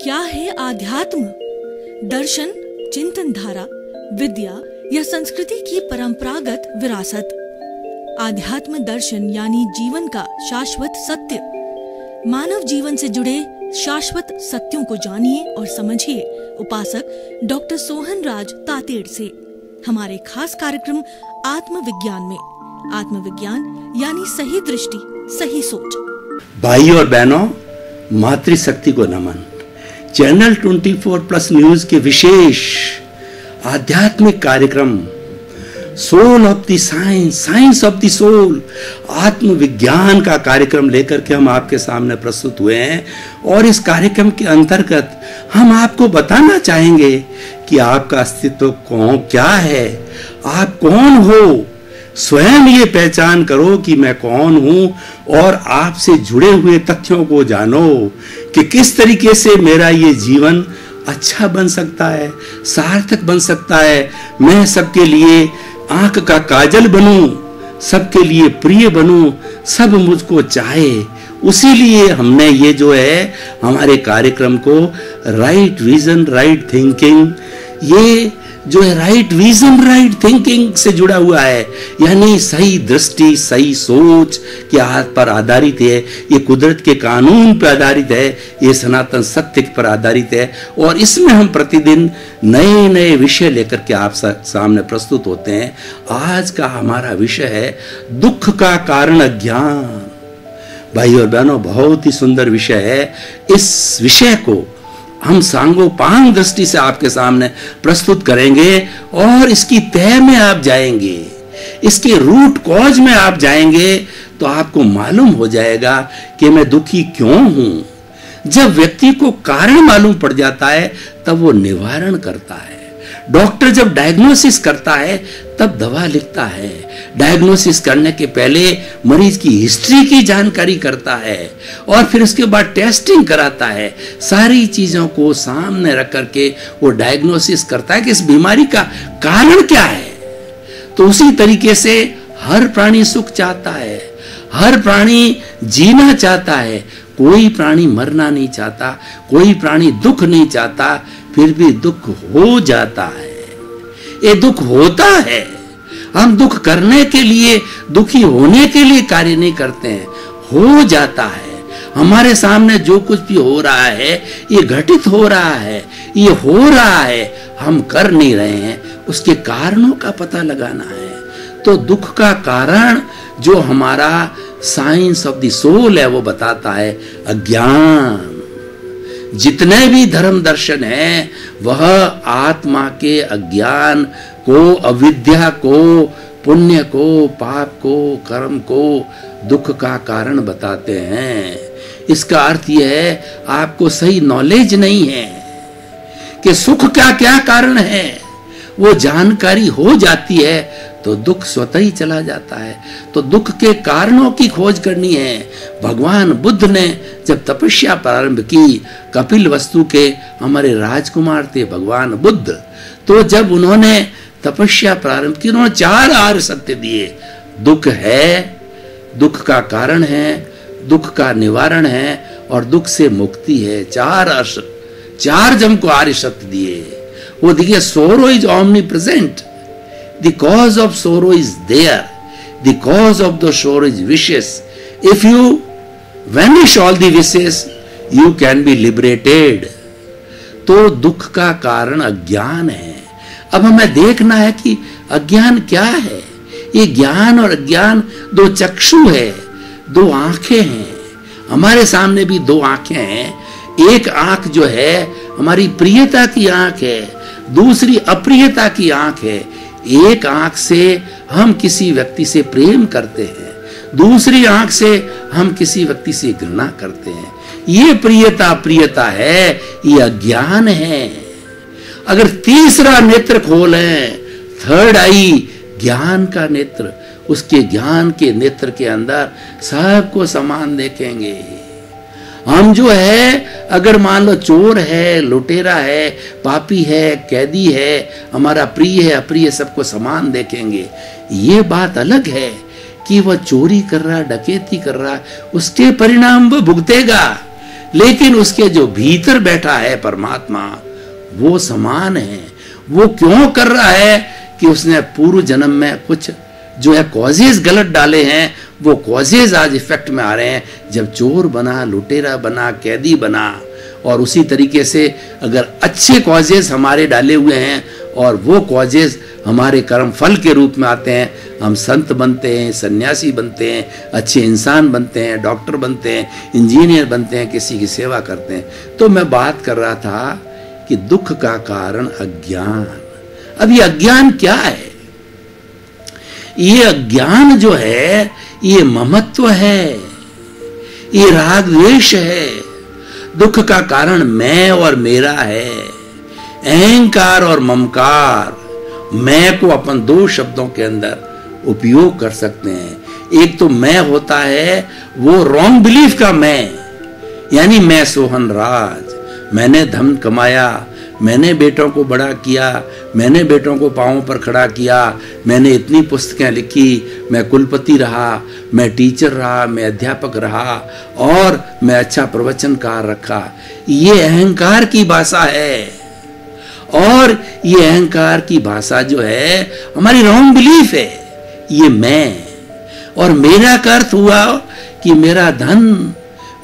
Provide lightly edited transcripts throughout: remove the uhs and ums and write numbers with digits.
क्या है आध्यात्म? दर्शन, चिंतन धारा, विद्या या संस्कृति की परंपरागत विरासत। आध्यात्म दर्शन यानी जीवन का शाश्वत सत्य। मानव जीवन से जुड़े शाश्वत सत्यों को जानिए और समझिए उपासक डॉक्टर सोहन राज तातेड़ से हमारे खास कार्यक्रम आत्मविज्ञान में। आत्मविज्ञान यानी सही दृष्टि, सही सोच। भाई और बहनों, मातृशक्ति को नमन। चैनल 24+ न्यूज के विशेष आध्यात्मिक कार्यक्रम soul of the science, science of the soul, आत्मविज्ञान का कार्यक्रम लेकर के हम आपके सामने प्रस्तुत हुए हैं। और इस कार्यक्रम के अंतर्गत हम आपको बताना चाहेंगे कि आपका अस्तित्व क्या है, आप कौन हो। स्वयं ये पहचान करो कि मैं कौन हूं और आपसे जुड़े हुए तथ्यों को जानो कि किस तरीके से मेरा ये जीवन अच्छा बन सकता है, सार्थक बन सकता है। मैं सबके लिए आंख का काजल बनूं, सबके लिए प्रिय बनूं, सब मुझको चाहे। उसी लिए हमने ये जो है हमारे कार्यक्रम को राइट विजन राइट थिंकिंग, ये जो है राइट विजन राइट थिंकिंग से जुड़ा हुआ है, यानी सही दृष्टि सही सोच के पर आधारित है। ये कुदरत के कानून पर आधारित है, ये सनातन सत्य पर आधारित है। और इसमें हम प्रतिदिन नए नए विषय लेकर के आप सामने प्रस्तुत होते हैं। आज का हमारा विषय है दुख का कारण अज्ञान। भाई और बहनों, बहुत ही सुंदर विषय है। इस विषय को हम सांगोपांग दृष्टि से आपके सामने प्रस्तुत करेंगे और इसकी तह में आप जाएंगे, इसके रूट कॉज में आप जाएंगे तो आपको मालूम हो जाएगा कि मैं दुखी क्यों हूं। जब व्यक्ति को कारण मालूम पड़ जाता है तब वो निवारण करता है। डॉक्टर जब डायग्नोसिस करता है तब दवा लिखता है। डायग्नोसिस करने के पहले मरीज की हिस्ट्री की जानकारी करता है और फिर उसके बाद टेस्टिंग कराता है। सारी चीजों को सामने रख करके वो डायग्नोसिस करता है कि इस बीमारी का कारण क्या है। तो उसी तरीके से हर प्राणी सुख चाहता है, हर प्राणी जीना चाहता है। कोई प्राणी मरना नहीं चाहता, कोई प्राणी दुख नहीं चाहता, फिर भी दुख हो जाता है। ये दुख होता है। हम दुख करने के लिए, दुखी होने के लिए कार्य नहीं करते हैं, हो जाता है। हमारे सामने जो कुछ भी हो रहा है ये घटित हो रहा है, ये हो रहा है, हम कर नहीं रहे हैं। उसके कारणों का पता लगाना है। तो दुख का कारण जो हमारा साइंस ऑफ द सोल है वो बताता है अज्ञान। जितने भी धर्म दर्शन है वह आत्मा के अज्ञान को, अविद्या को, पुण्य को, पाप को, कर्म को दुख का कारण बताते हैं। इसका अर्थ यह है आपको सही नॉलेज नहीं है कि सुख का क्या कारण है। वो जानकारी हो जाती है तो दुख स्वतः ही चला जाता है। तो दुख के कारणों की खोज करनी है। भगवान बुद्ध ने जब तपस्या प्रारंभ की, कपिल वस्तु के हमारे राजकुमार थे भगवान बुद्ध, तो जब उन्होंने तपस्या प्रारंभ की उन्होंने 4 आर्य सत्य दिए। दुख है, दुख का कारण है, दुख का निवारण है और दुख से मुक्ति है। 4 जन को आर्य सत्य दिए। वो देखिए, सोरो is omni present, the cause of sorrow is there, the cause of the sorrow is wishes. If you vanish all the wishes, you can be liberated. तो दुख का कारण अज्ञान है। अब हमें देखना है कि अज्ञान क्या है। ये ज्ञान और अज्ञान 2 चक्षु है, 2 आंखें हैं। हमारे सामने भी 2 आंखें हैं। एक आंख जो है हमारी प्रियता की आंख है, दूसरी अप्रियता की आंख है। एक आंख से हम किसी व्यक्ति से प्रेम करते हैं, दूसरी आंख से हम किसी व्यक्ति से घृणा करते हैं। ये प्रियता है, ये अज्ञान है। अगर तीसरा नेत्र खोलें, थर्ड आई, ज्ञान का नेत्र, उसके ज्ञान के नेत्र के अंदर सबको समान देखेंगे। हम जो है अगर मान लो चोर है, लुटेरा है, पापी है, कैदी है, हमारा प्रिय है, अप्रिय, सबको समान देखेंगे। ये बात अलग है कि वह चोरी कर रहा, डकैती कर रहा, उसके परिणाम वह भुगतेगा। लेकिन उसके जो भीतर बैठा है परमात्मा वो समान है। वो क्यों कर रहा है कि उसने पूर्व जन्म में कुछ जो है कॉजेज गलत डाले हैं, वो कॉजेज आज इफेक्ट में आ रहे हैं। जब चोर बना, लुटेरा बना, कैदी बना, और उसी तरीके से अगर अच्छे कॉजेज हमारे डाले हुए हैं और वो कॉजेज हमारे कर्म फल के रूप में आते हैं, हम संत बनते हैं, सन्यासी बनते हैं, अच्छे इंसान बनते हैं, डॉक्टर बनते हैं, इंजीनियर बनते हैं, किसी की सेवा करते हैं। तो मैं बात कर रहा था कि दुख का कारण अज्ञान। अब ये अज्ञान क्या है? ये अज्ञान जो है ये ममत्व है, ये राग द्वेष है। दुख का कारण मैं और मेरा है, अहंकार और ममकार। मैं को अपन दो शब्दों के अंदर उपयोग कर सकते हैं। एक तो मैं होता है वो रॉन्ग बिलीफ का मैं, यानी मैं सोहन राज, मैंने धन कमाया, मैंने बेटों को बड़ा किया, मैंने बेटों को पांवों पर खड़ा किया, मैंने इतनी पुस्तकें लिखी, मैं कुलपति रहा, मैं टीचर रहा, मैं अध्यापक रहा और मैं अच्छा प्रवचनकार रखा। ये अहंकार की भाषा है। और ये अहंकार की भाषा जो है हमारी रॉन्ग बिलीफ है। ये मैं और मेरा का अर्थ हुआ कि मेरा धन,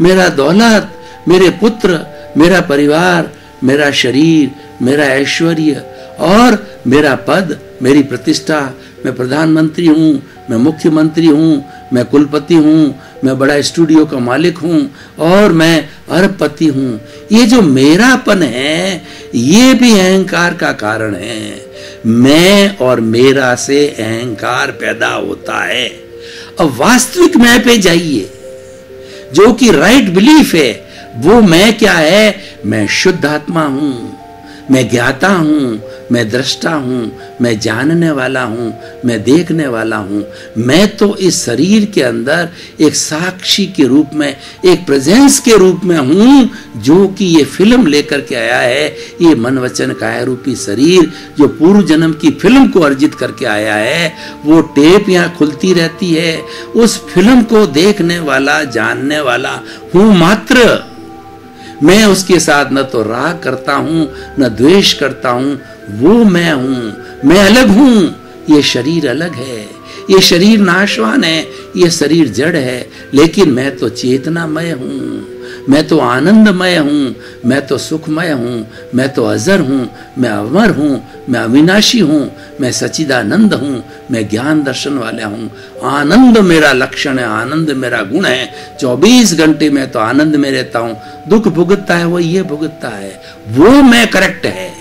मेरा दौलत, मेरे पुत्र, मेरा परिवार, मेरा शरीर, मेरा ऐश्वर्य और मेरा पद, मेरी प्रतिष्ठा। मैं प्रधानमंत्री हूँ, मैं मुख्यमंत्री हूँ, मैं कुलपति हूँ, मैं बड़ा स्टूडियो का मालिक हूँ और मैं अरबपति हूँ। ये जो मेरापन है ये भी अहंकार का कारण है। मैं और मेरा से अहंकार पैदा होता है। अब वास्तविक मैं पे जाइए जो कि राइट बिलीफ है। वो मैं क्या है? मैं शुद्ध आत्मा हूं, मैं ज्ञाता हूं, मैं दृष्टा हूं, मैं जानने वाला हूं, मैं देखने वाला हूं। मैं तो इस शरीर के अंदर एक साक्षी के रूप में, एक प्रेजेंस के रूप में हूं जो कि ये फिल्म लेकर के आया है। ये मन वचन काया रूपी शरीर जो पूर्व जन्म की फिल्म को अर्जित करके आया है, वो टेप यहाँ खुलती रहती है। उस फिल्म को देखने वाला, जानने वाला हूं मात्र। मैं उसके साथ न तो राग करता हूं न द्वेष करता हूं। वो मैं हूं, मैं अलग हूं। ये शरीर अलग है, ये शरीर नाशवान है, ये शरीर जड़ है, लेकिन मैं तो चेतनामय हूं, मैं तो आनंदमय हूं, मैं तो सुखमय हूं, मैं तो अजर हूं, मैं अमर हूं, मैं अविनाशी हूं, मैं सच्चिदानंद हूं, मैं ज्ञान दर्शन वाला हूं। आनंद मेरा लक्षण है, आनंद मेरा गुण है। 24 घंटे में तो आनंद में रहता हूं। दुख भुगतता है वो ये भुगतता है, वो मैं करेक्ट है,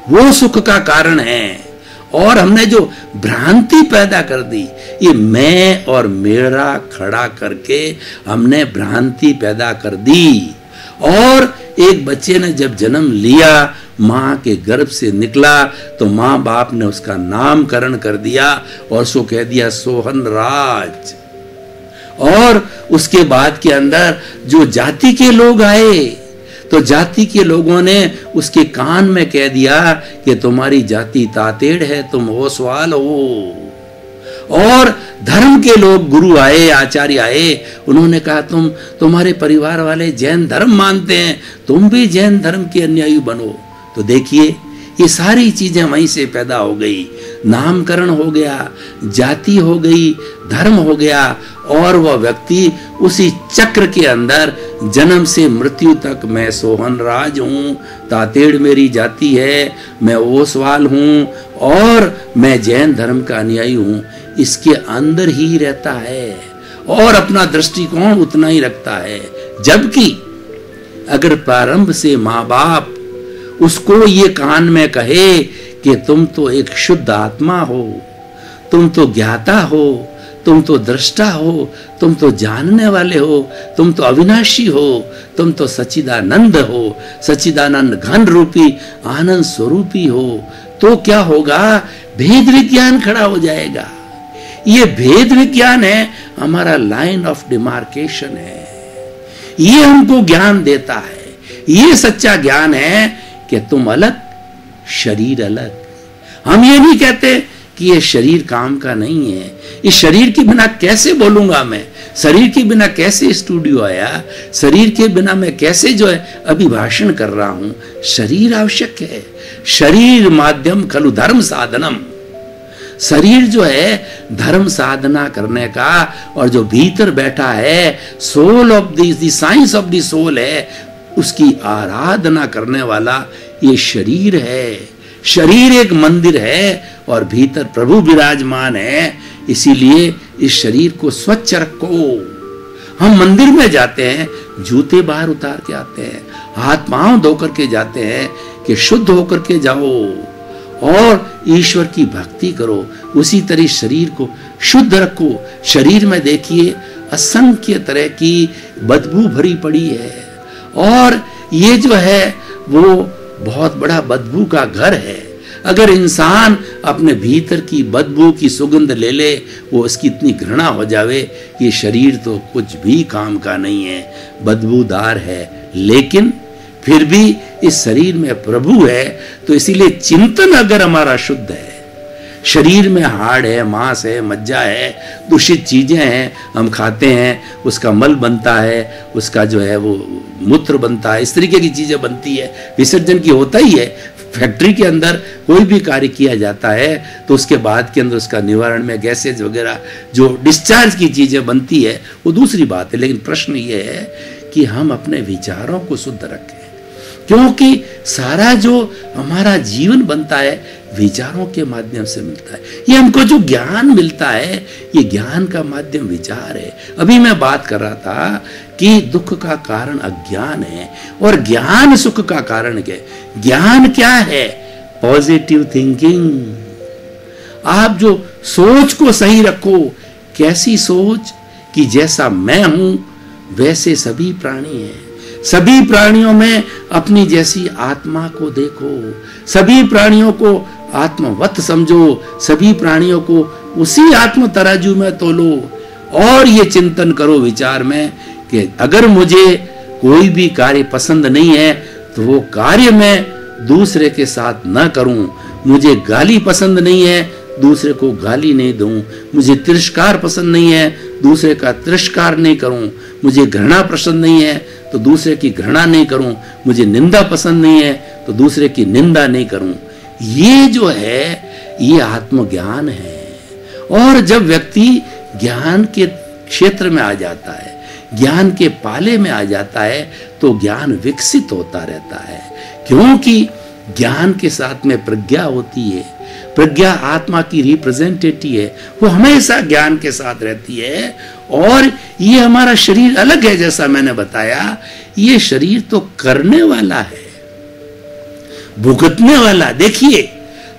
वो सुख का कारण है। और हमने जो भ्रांति पैदा कर दी, ये मैं और मेरा खड़ा करके हमने भ्रांति पैदा कर दी। और एक बच्चे ने जब जन्म लिया, माँ के गर्भ से निकला, तो माँ बाप ने उसका नामकरण कर दिया और उसको कह दिया सोहन राज। और उसके बाद के अंदर जो जाति के लोग आए, तो जाति के लोगों ने उसके कान में कह दिया कि तुम्हारी जाति तातेड़ है, तुम ओसवाल हो। और धर्म के लोग, गुरु आए, आचार्य आए, उन्होंने कहा तुम्हारे परिवार वाले जैन धर्म मानते हैं, तुम भी जैन धर्म के अनुयायी बनो। तो देखिए ये सारी चीजें वहीं से पैदा हो गई। नामकरण हो गया, जाति हो गई, धर्म हो गया, और वह व्यक्ति उसी चक्र के अंदर जन्म से मृत्यु तक मैं सोहन राज हूँ, तातेड़ मेरी जाति है, मैं ओसवाल हूँ और मैं जैन धर्म का अनुयायी हूँ, इसके अंदर ही रहता है और अपना दृष्टिकोण उतना ही रखता है। जबकि अगर प्रारंभ से माँ बाप उसको ये कान में कहे कि तुम तो एक शुद्ध आत्मा हो, तुम तो ज्ञाता हो, तुम तो दृष्टा हो, तुम तो जानने वाले हो, तुम तो अविनाशी हो, तुम तो सच्चिदानंद हो, सच्चिदानंद घन रूपी आनंद स्वरूपी हो, तो क्या होगा? भेद विज्ञान खड़ा हो जाएगा। ये भेद विज्ञान है, हमारा लाइन ऑफ डिमार्केशन है। ये हमको ज्ञान देता है, ये सच्चा ज्ञान है कि तुम अलग, शरीर अलग। हम ये नहीं कहते कि ये शरीर काम का नहीं है, इस शरीर के बिना कैसे बोलूंगा मैं, शरीर के बिना कैसे स्टूडियो आया, शरीर के बिना मैं कैसे जो है अभिभाषण कर रहा हूं। शरीर आवश्यक है, शरीर माध्यम खलु धर्म साधनम। शरीर जो है धर्म साधना करने का, और जो भीतर बैठा है soul of the science of the soul है, उसकी आराधना करने वाला ये शरीर है। शरीर एक मंदिर है और भीतर प्रभु विराजमान है, इसीलिए इस शरीर को स्वच्छ रखो। हम मंदिर में जाते हैं, जूते बाहर उतार के आते हैं, हाथ पांव धो करके जाते हैं कि शुद्ध होकर के जाओ और ईश्वर की भक्ति करो। उसी तरह शरीर को शुद्ध रखो। शरीर में देखिए असंख्य तरह की बदबू भरी पड़ी है, और ये जो है वो बहुत बड़ा बदबू का घर है। अगर इंसान अपने भीतर की बदबू की सुगंध ले ले, वो उसकी इतनी घृणा हो जावे, ये शरीर तो कुछ भी काम का नहीं है, बदबूदार है। लेकिन फिर भी इस शरीर में प्रभु है, तो इसीलिए चिंतन अगर हमारा शुद्ध है, शरीर में हाड़ है, मांस है, मज्जा है, दूषित चीजें हैं, हम खाते हैं, उसका मल बनता है, उसका जो है वो मूत्र बनता है, इस तरीके की चीजें बनती है, विसर्जन की होता ही है। फैक्ट्री के अंदर कोई भी कार्य किया जाता है तो उसके बाद के अंदर उसका निवारण में गैसेज वगैरह जो डिस्चार्ज की चीजें बनती है वो दूसरी बात है। लेकिन प्रश्न ये है कि हम अपने विचारों को शुद्ध रखें, क्योंकि सारा जो हमारा जीवन बनता है विचारों के माध्यम से मिलता है। ये हमको जो ज्ञान मिलता है, ये ज्ञान का माध्यम विचार है। अभी मैं बात कर रहा था कि दुख का कारण अज्ञान है और ज्ञान सुख का कारण है। ज्ञान क्या है? Positive thinking. आप जो सोच को सही रखो, कैसी सोच कि जैसा मैं हूं वैसे सभी प्राणी हैं, सभी प्राणियों में अपनी जैसी आत्मा को देखो, सभी प्राणियों को आत्मवत समझो, सभी प्राणियों को उसी आत्म तराजू में तोलो, और ये चिंतन करो विचार में कि अगर मुझे कोई भी कार्य पसंद नहीं है तो वो कार्य मैं दूसरे के साथ न करूं। मुझे गाली पसंद नहीं है, दूसरे को गाली नहीं दूं। मुझे तिरस्कार पसंद नहीं है, दूसरे का तिरस्कार नहीं करूं। मुझे घृणा पसंद नहीं है तो दूसरे की घृणा नहीं करूं। मुझे निंदा पसंद नहीं है तो दूसरे की निंदा नहीं करूं। ये जो है ये आत्मज्ञान है। और जब व्यक्ति ज्ञान के क्षेत्र में आ जाता है, ज्ञान के पाले में आ जाता है, तो ज्ञान विकसित होता रहता है, क्योंकि ज्ञान के साथ में प्रज्ञा होती है। प्रज्ञा आत्मा की रिप्रेजेंटेटिव है, वो हमेशा ज्ञान के साथ रहती है। और ये हमारा शरीर अलग है, जैसा मैंने बताया, ये शरीर तो करने वाला है, भुगतने वाला। देखिए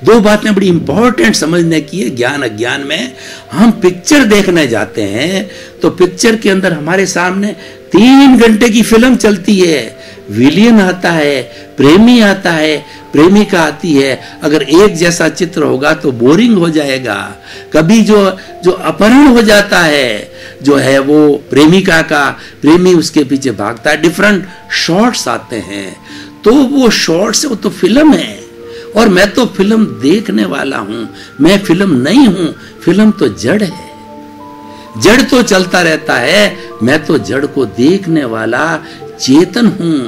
दो बातें बड़ी इंपॉर्टेंट समझने की है ज्ञान अज्ञान में। हम पिक्चर देखने जाते हैं तो पिक्चर के अंदर हमारे सामने 3 घंटे की फिल्म चलती है, विलियन आता है, प्रेमी आता है, प्रेमिका आती है। अगर एक जैसा चित्र होगा तो बोरिंग हो जाएगा। कभी जो अपहरण हो जाता है, जो है वो प्रेमिका का, प्रेमी उसके पीछे भागता है, डिफरेंट शॉट्स आते हैं, तो वो शॉट्स वो तो फिल्म है, और मैं तो फिल्म देखने वाला हूं, मैं फिल्म नहीं हूं। फिल्म तो जड़ है, जड़ तो चलता रहता है, मैं तो जड़ को देखने वाला चेतन हूं।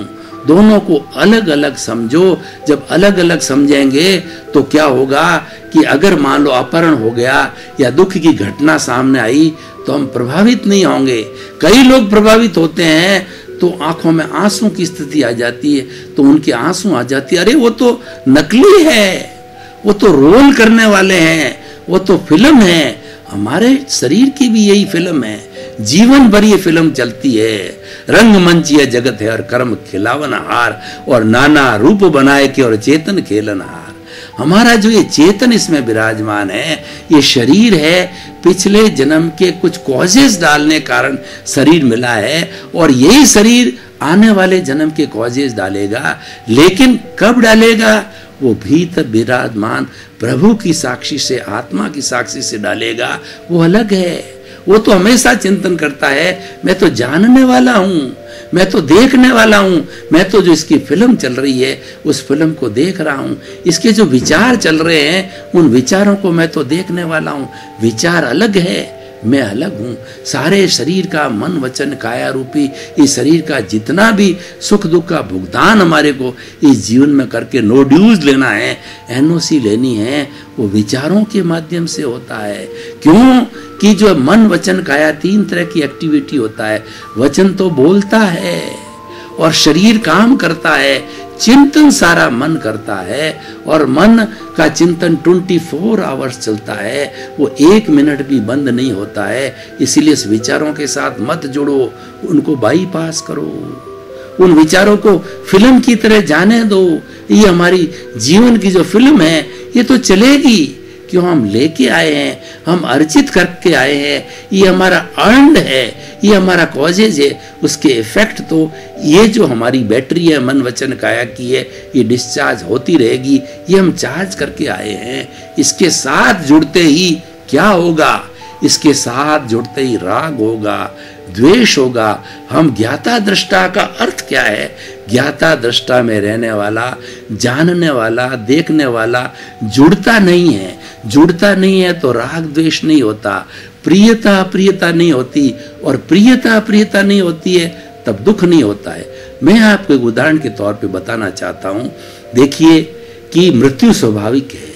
दोनों को अलग अलग समझो। जब अलग अलग समझेंगे तो क्या होगा कि अगर मान लो अपहरण हो गया या दुख की घटना सामने आई तो हम प्रभावित नहीं होंगे। कई लोग प्रभावित होते हैं तो आंखों में आंसू की स्थिति आ जाती है, तो उनके आंसू आ जाती है, अरे वो तो नकली है, वो तो रोल करने वाले हैं, वो तो फिल्म है। हमारे शरीर की भी यही फिल्म है, जीवन भर ये फिल्म चलती है। रंगमंच ये जगत है और कर्म खिलावन हार, और नाना रूप बनाए के और चेतन खेलन हार। हमारा जो ये चेतन इसमें विराजमान है, ये शरीर है, पिछले जन्म के कुछ कॉजेस डालने कारण शरीर मिला है, और यही शरीर आने वाले जन्म के कॉजेस डालेगा। लेकिन कब डालेगा? वो भीतर विराजमान प्रभु की साक्षी से, आत्मा की साक्षी से डालेगा। वो अलग है, वो तो हमेशा चिंतन करता है, मैं तो जानने वाला हूं, मैं तो देखने वाला हूं, मैं तो जो इसकी फिल्म चल रही है उस फिल्म को देख रहा हूं, इसके जो विचार चल रहे हैं उन विचारों को मैं तो देखने वाला हूं। विचार अलग है, मैं अलग हूं। सारे शरीर का मन वचन काया रूपी इस शरीर का जितना भी सुख दुख का भुगतान हमारे को इस जीवन में करके नो ड्यूज लेना है, एनओसी लेनी है, वो विचारों के माध्यम से होता है। क्यों कि जो मन वचन काया 3 तरह की एक्टिविटी होता है। वचन तो बोलता है और शरीर काम करता है, चिंतन सारा मन करता है और मन का चिंतन 24 आवर्स चलता है, वो 1 मिनट भी बंद नहीं होता है। इसीलिए इस विचारों के साथ मत जुड़ो, उनको बाईपास करो, उन विचारों को फिल्म की तरह जाने दो। ये हमारी जीवन की जो फिल्म है ये तो चलेगी, क्यों हम लेके आए हैं, हम अर्जित करके आए हैं, ये हमारा अर्न्ड है, ये हमारा कॉजेज है। उसके इफेक्ट तो ये जो हमारी बैटरी है मन वचन काया की है, ये डिस्चार्ज होती रहेगी, ये हम चार्ज करके आए हैं। इसके साथ जुड़ते ही क्या होगा, इसके साथ जुड़ते ही राग होगा, द्वेष होगा। हम ज्ञाता दृष्टा का अर्थ क्या है? ज्ञाता दृष्टा में रहने वाला, जानने वाला, देखने वाला जुड़ता नहीं है। जुड़ता नहीं है तो राग द्वेष नहीं होता, प्रियता अप्रियता नहीं होती, और प्रियता अप्रियता नहीं होती है तब दुख नहीं होता है। मैं आपको एक उदाहरण के तौर पे बताना चाहता हूं। देखिए कि मृत्यु स्वाभाविक है।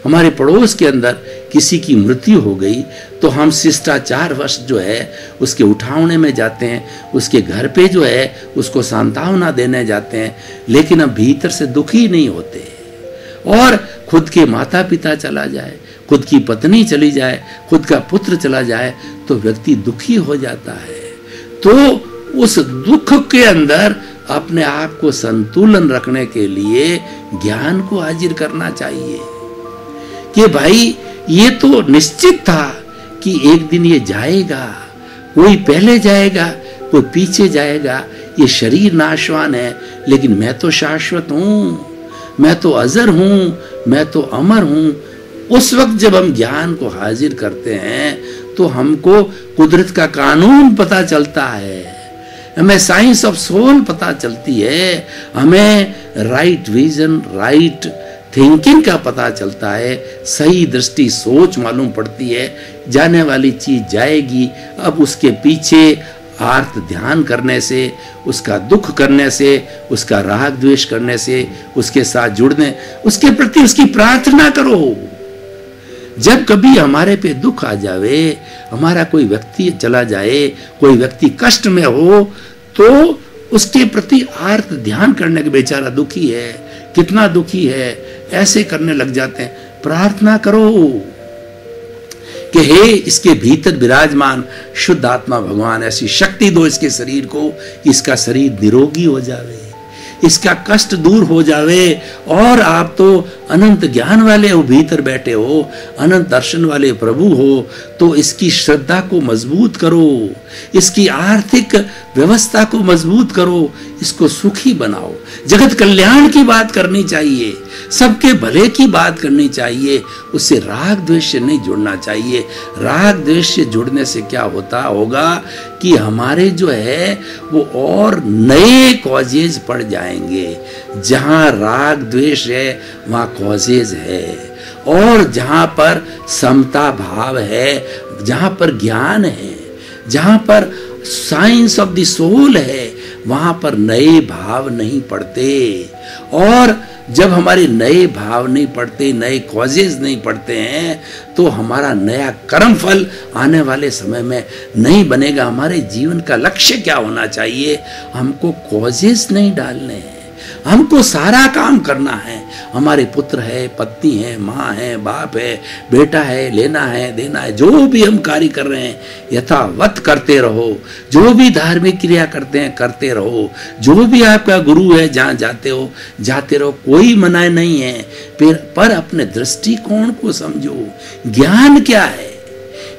हमारे पड़ोस के अंदर किसी की मृत्यु हो गई तो हम शिष्टाचार वश जो है उसके उठावने में जाते हैं, उसके घर पे जो है उसको सांत्वना देने जाते हैं, लेकिन अब भीतर से दुखी नहीं होते। और खुद के माता पिता चला जाए, खुद की पत्नी चली जाए, खुद का पुत्र चला जाए तो व्यक्ति दुखी हो जाता है। तो उस दुख के अंदर अपने आप को संतुलन रखने के लिए ज्ञान को हाजिर करना चाहिए कि भाई ये तो निश्चित था कि एक दिन ये जाएगा, कोई पहले जाएगा, कोई पीछे जाएगा। ये शरीर नाशवान है लेकिन मैं तो शाश्वत हूं, मैं तो अजर हूं, मैं तो अमर हूं। उस वक्त जब हम ज्ञान को हाजिर करते हैं तो हमको कुदरत का कानून पता चलता है, हमें साइंस ऑफ सोल पता चलती है, हमें राइट विजन, राइट थिंकिंग का पता चलता है, सही दृष्टि सोच मालूम पड़ती है। जाने वाली चीज जाएगी, अब उसके पीछे आर्त ध्यान करने से, उसका दुख करने से, उसका राग द्वेष करने से, उसके साथ जुड़ने, उसके प्रति उसकी प्रार्थना करो। जब कभी हमारे पे दुख आ जावे, हमारा कोई व्यक्ति चला जाए, कोई व्यक्ति कष्ट में हो, तो उसके प्रति आर्त ध्यान करने के, बेचारा दुखी है, कितना दुखी है, ऐसे करने लग जाते हैं। प्रार्थना करो कि हे इसके भीतर विराजमान शुद्ध आत्मा भगवान ऐसी शक्ति दो इसके शरीर को, इसका शरीर निरोगी हो जावे, इसका कष्ट दूर हो जावे। और आप तो अनंत ज्ञान वाले हो, भीतर बैठे हो, अनंत दर्शन वाले प्रभु हो, तो इसकी श्रद्धा को मजबूत करो, इसकी आर्थिक व्यवस्था को मजबूत करो, इसको सुखी बनाओ। जगत कल्याण की बात करनी चाहिए, सबके भले की बात करनी चाहिए, उससे राग द्वेष से नहीं जुड़ना चाहिए। राग द्वेष से जुड़ने से क्या होगा कि हमारे जो है वो और नए कॉजेज पड़ जाएंगे। जहां राग द्वेष है वहां कॉजेज है, और जहां पर समता भाव है, जहां पर ज्ञान है, जहां पर साइंस ऑफ द सोल है, वहां पर नए भाव नहीं पड़ते। और जब हमारे नए भाव नहीं पड़ते, नए कॉजेज नहीं पड़ते हैं, तो हमारा नया कर्म फल आने वाले समय में नहीं बनेगा। हमारे जीवन का लक्ष्य क्या होना चाहिए? हमको कॉजेज नहीं डालने हैं, हमको सारा काम करना है। हमारे पुत्र है, पत्नी है, माँ है, बाप है, बेटा है, लेना है, देना है, जो भी हम कार्य कर रहे हैं यथावत करते रहो। जो भी धार्मिक क्रिया करते हैं करते रहो। जो भी आपका गुरु है जहाँ जाते हो जाते रहो, कोई मनाही नहीं है। पर अपने दृष्टिकोण को समझो। ज्ञान क्या है?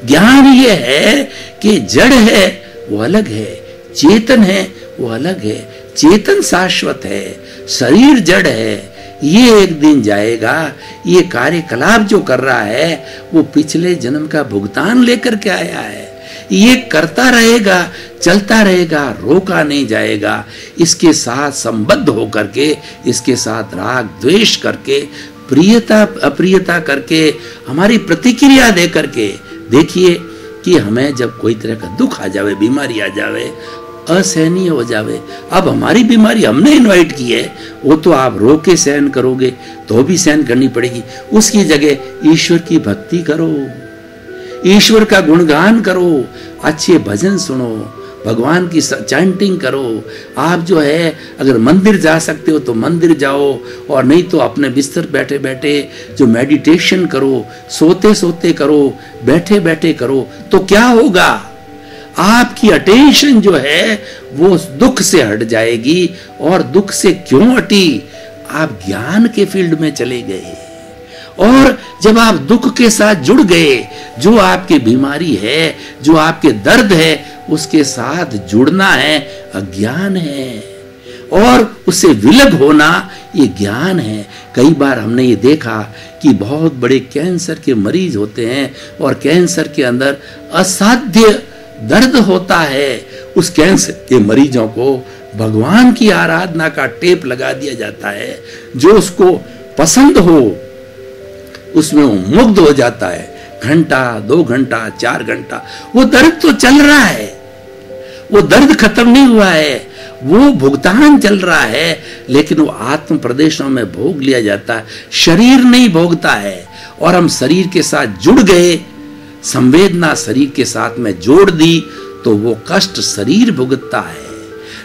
ज्ञान ये है कि जड़ है वो अलग है, चेतन है वो अलग है। चेतन शाश्वत है, शरीर जड़ है, ये एक दिन जाएगा। ये कार्यकलाप जो कर रहा है वो पिछले जन्म का भुगतान लेकर के आया है। ये करता रहेगा, चलता रहेगा, रोका नहीं जाएगा। इसके साथ संबद्ध होकर के, इसके साथ राग द्वेष करके, प्रियता अप्रियता करके, हमारी प्रतिक्रिया दे करके, देखिए कि हमें जब कोई तरह का दुख आ जावे, बीमारी आ जावे, असहनीय हो जावे, अब हमारी बीमारी हमने इनवाइट की है, वो तो आप रो के सहन करोगे तो भी सहन करनी पड़ेगी। उसकी जगह ईश्वर की भक्ति करो, ईश्वर का गुणगान करो, अच्छे भजन सुनो, भगवान की चैंटिंग करो। आप जो है अगर मंदिर जा सकते हो तो मंदिर जाओ, और नहीं तो अपने बिस्तर बैठे बैठे जो मेडिटेशन करो, सोते सोते करो, बैठे बैठे करो, तो क्या होगा, आपकी अटेंशन जो है वो दुख से हट जाएगी। और दुख से क्यों हटी, आप ज्ञान के फील्ड में चले गए। और जब आप दुख के साथ जुड़ गए, जो आपकी बीमारी है, जो आपके दर्द है, उसके साथ जुड़ना है अज्ञान है, और उससे विलग होना ये ज्ञान है। कई बार हमने ये देखा कि बहुत बड़े कैंसर के मरीज होते हैं, और कैंसर के अंदर असाध्य दर्द होता है। उस कैंसर के मरीजों को भगवान की आराधना का टेप लगा दिया जाता है, जो उसको पसंद हो उसमें वो मुग्ध हो जाता है। घंटा, 2 घंटा, 4 घंटा वो दर्द तो चल रहा है, वो दर्द खत्म नहीं हुआ है, वो भुगतान चल रहा है, लेकिन वो आत्म प्रदेशों में भोग लिया जाता है, शरीर नहीं भोगता है। और हम शरीर के साथ जुड़ गए, संवेदना शरीर के साथ में जोड़ दी, तो वो कष्ट शरीर भुगतता है,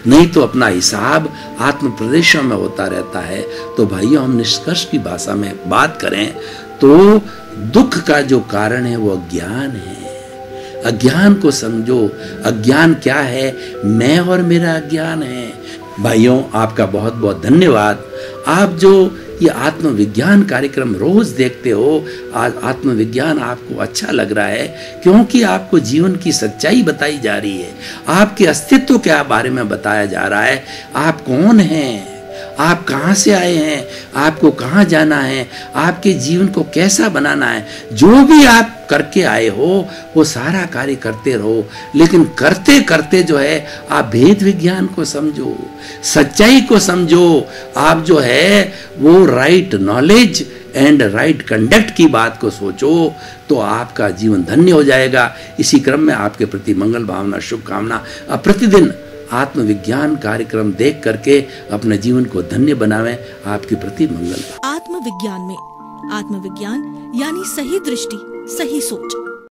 नहीं तो अपना हिसाब आत्म प्रदेशों में होता रहता है। तो भाइयों, हम निष्कर्ष की भाषा में बात करें तो दुख का जो कारण है वो अज्ञान है। अज्ञान को समझो। अज्ञान क्या है, मैं और मेरा अज्ञान है। भाइयों, आपका बहुत बहुत धन्यवाद। आप जो ये आत्मविज्ञान कार्यक्रम रोज देखते हो, आज आत्मविज्ञान आपको अच्छा लग रहा है, क्योंकि आपको जीवन की सच्चाई बताई जा रही है, आपके अस्तित्व के बारे में बताया जा रहा है। आप कौन हैं, आप कहाँ से आए हैं, आपको कहाँ जाना है, आपके जीवन को कैसा बनाना है। जो भी आप करके आए हो वो सारा कार्य करते रहो, लेकिन करते करते जो है आप भेद विज्ञान को समझो, सच्चाई को समझो। आप जो है वो right knowledge and right conduct की बात को सोचो, तो आपका जीवन धन्य हो जाएगा। इसी क्रम में आपके प्रति मंगल भावना, शुभकामना। अब प्रतिदिन आत्मविज्ञान कार्यक्रम देख करके अपने जीवन को धन्य बनावें। आपके प्रति मंगल। आत्मविज्ञान में आत्मविज्ञान यानी सही दृष्टि, सही सोच।